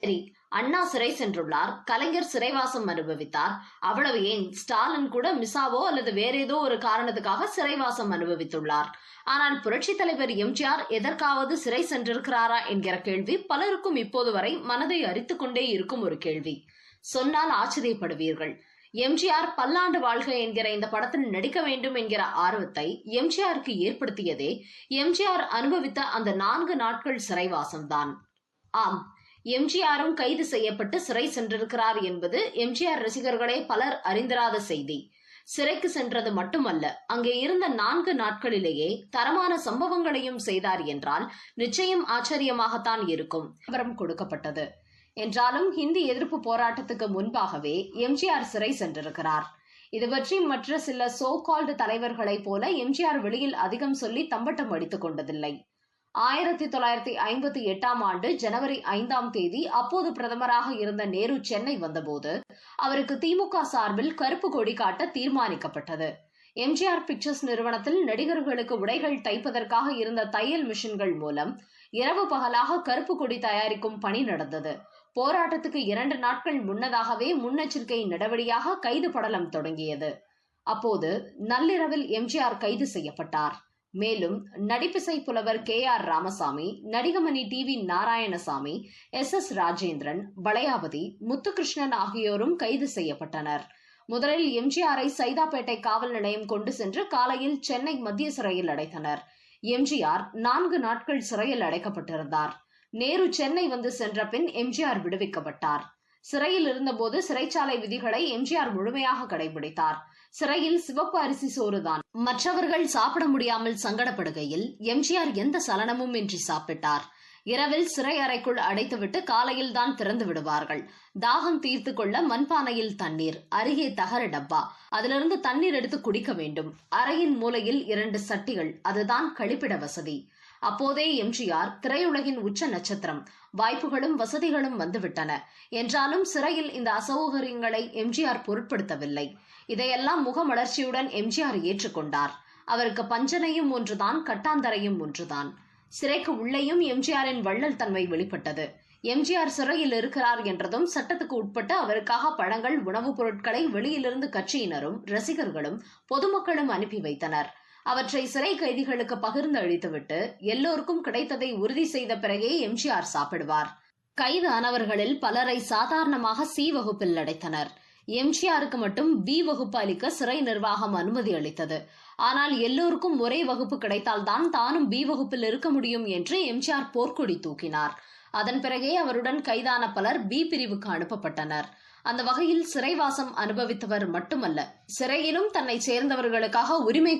சரி, அண்ணா சிறை சென்றுள்ளார், கலைஞர் சிறைவாசம் அனுபவித்தார். அவ்வளவு ஏன், ஸ்டாலின் கூட மிசாவோ அல்லது வேற ஏதோ ஒரு காரணத்துக்காக சிறைவாசம் அனுபவித்துள்ளார். ஆனால் புரட்சி தலைவர் எம்ஜிஆர் எதற்காவது சிறை சென்றிருக்கிறாரா என்கிற கேள்வி பலருக்கும் இப்போது வரை மனதை அரித்துக் கொண்டே இருக்கும் ஒரு கேள்வி. சொன்னால் ஆச்சரியப்படுவீர்கள். எம்ஜிஆர் பல்லாண்டு வாழ்க என்கிற இந்த படத்தில் நடிக்க வேண்டும் என்கிற ஆர்வத்தை எம்ஜிஆருக்கு ஏற்படுத்தியதே எம்ஜிஆர் அனுபவித்த அந்த 4 நாட்கள் சிறைவாசம்தான். ஆம், எம்ஜிஆரும் கைது செய்யப்பட்டு சிறை சென்றிருக்கிறார் என்பது எம்ஜிஆர் ரசிகர்களே பலர் அறிந்திராத செய்தி. சிறைக்கு சென்றது மட்டுமல்ல, அங்கே இருந்த 4 நாட்களிலேயே தரமான சம்பவங்களையும் செய்தார் என்றால் நிச்சயம் ஆச்சரியமாகத்தான் இருக்கும். விவரம் கொடுக்கப்பட்டது என்றாலும் ஹிந்தி எதிர்ப்பு போராட்டத்துக்கு முன்பாகவே எம்ஜிஆர் சிறை சென்றிருக்கிறார். இது பற்றி மற்ற சில சோ கால்டு தலைவர்களைப் போல எம்ஜிஆர் வெளியில் அதிகம் சொல்லி தம்பட்டம் அடித்துக் கொண்டதில்லை. 1958 ஆண்டு ஜனவரி 5 அப்போது பிரதமராக இருந்த நேரு சென்னை வந்தபோது அவருக்கு திமுக சார்பில் கருப்பு கொடி காட்ட தீர்மானிக்கப்பட்டது. எம்ஜிஆர் பிக்சர்ஸ் நிறுவனத்தில் நடிகர்களுக்கு உடைகள் தைப்பதற்காக இருந்த தையல் மிஷின்கள் மூலம் இரவு பகலாக கருப்பு கொடி தயாரிக்கும் பணி நடந்தது. போராட்டத்துக்கு 2 நாட்கள் முன்னதாகவே முன்னெச்சரிக்கை நடவடிக்கையாக கைது படலம் தொடங்கியது. அப்போது நள்ளிரவில் எம்ஜிஆர் கைது செய்யப்பட்டார். மேலும் நடிப்பிசை புலவர் KR Ramasamy, Nadigamani TV Narayanasamy, SS Rajendran, Valayapathi, Muthukrishnan ஆகியோரும் கைது செய்யப்பட்டனர். முதலில் எம்ஜிஆரை சைதாப்பேட்டை காவல் நிலையம் கொண்டு சென்று காலையில் சென்னை மத்திய சிறையில் அடைத்தனர். எம்ஜிஆர் 4 நாட்கள் சிறையில் அடைக்கப்பட்டிருந்தார். நேரு சென்னை வந்து சென்ற பின் எம்ஜிஆர் விடுவிக்கப்பட்டார். சிறையில் இருந்தபோது சிறைச்சாலை விதிகளை எம்ஜிஆர் முழுமையாக கடைபிடித்தார். சிறையில் சிவப்பு அரிசி சோறுதான். மற்றவர்கள் சாப்பிட முடியாமல் சங்கடப்படுகையில் எம்ஜிஆர் எந்த சலனமும் இன்றி சாப்பிட்டார். இரவில் சிறை அறைக்குள் அடைத்துவிட்டு காலையில் தான் திறந்து விடுவார்கள். தாகம் தீர்த்து கொள்ள மண்பானையில் தண்ணீர், அருகே தகர டப்பா, அதிலிருந்து தண்ணீர் எடுத்து குடிக்க வேண்டும். அறையின் மூலையில் 2 சட்டிகள், அதுதான் கழிப்பிட வசதி. அப்போதே எம்ஜிஆர் திரையுலகின் உச்ச நட்சத்திரம். வாய்ப்புகளும் வசதிகளும் வந்துவிட்டன என்றாலும் சிறையில் இந்த அசௌகரியங்களை எம்ஜிஆர் பொருட்படுத்தவில்லை. இதையெல்லாம் முகமலர்ச்சியுடன் எம்ஜிஆர் ஏற்றுக்கொண்டார். அவருக்கு பஞ்சனையும் ஒன்றுதான், கட்டாந்தரையும் ஒன்றுதான். சிறைக்கு உள்ளேயும் எம்ஜிஆரின் வள்ளல் தன்மை வெளிப்பட்டது. எம்ஜிஆர் சிறையில் இருக்கிறார் என்றதும் சட்டத்துக்கு உட்பட்டு அவருக்காக பழங்கள், உணவுப் பொருட்களை வெளியிலிருந்து கட்சியினரும் ரசிகர்களும் பொதுமக்களும் அனுப்பி வைத்தனர். அவற்றை சிறை கைதிகளுக்கு பகிர்ந்து அளித்துவிட்டு எல்லோருக்கும் கிடைத்ததை உறுதி செய்த பிறகே எம்ஜிஆர் சாப்பிடுவார். கைது ஆனவர்களில் பலரை சாதாரணமாக C வகுப்பில் அடைத்தனர். எம்ஜிஆருக்கு மட்டும் B வகுப்பு அளிக்க சிறை நிர்வாகம் அனுமதி அளித்தது. ஆனால் எல்லோருக்கும் ஒரே வகுப்பு கிடைத்தால்தான் தானும் B வகுப்பில் இருக்க முடியும் என்று எம்ஜிஆர் போர்க்கொடி தூக்கினார். அதன் பிறகே அவருடன் கைதான பலர் B பிரிவுக்கு அனுப்பப்பட்டனர். அந்த வகையில் சிறைவாசம் அனுபவித்தவர் மட்டுமல்ல, சிறையிலும் தன்னை சேர்ந்தவர்களுக்காக உரிமை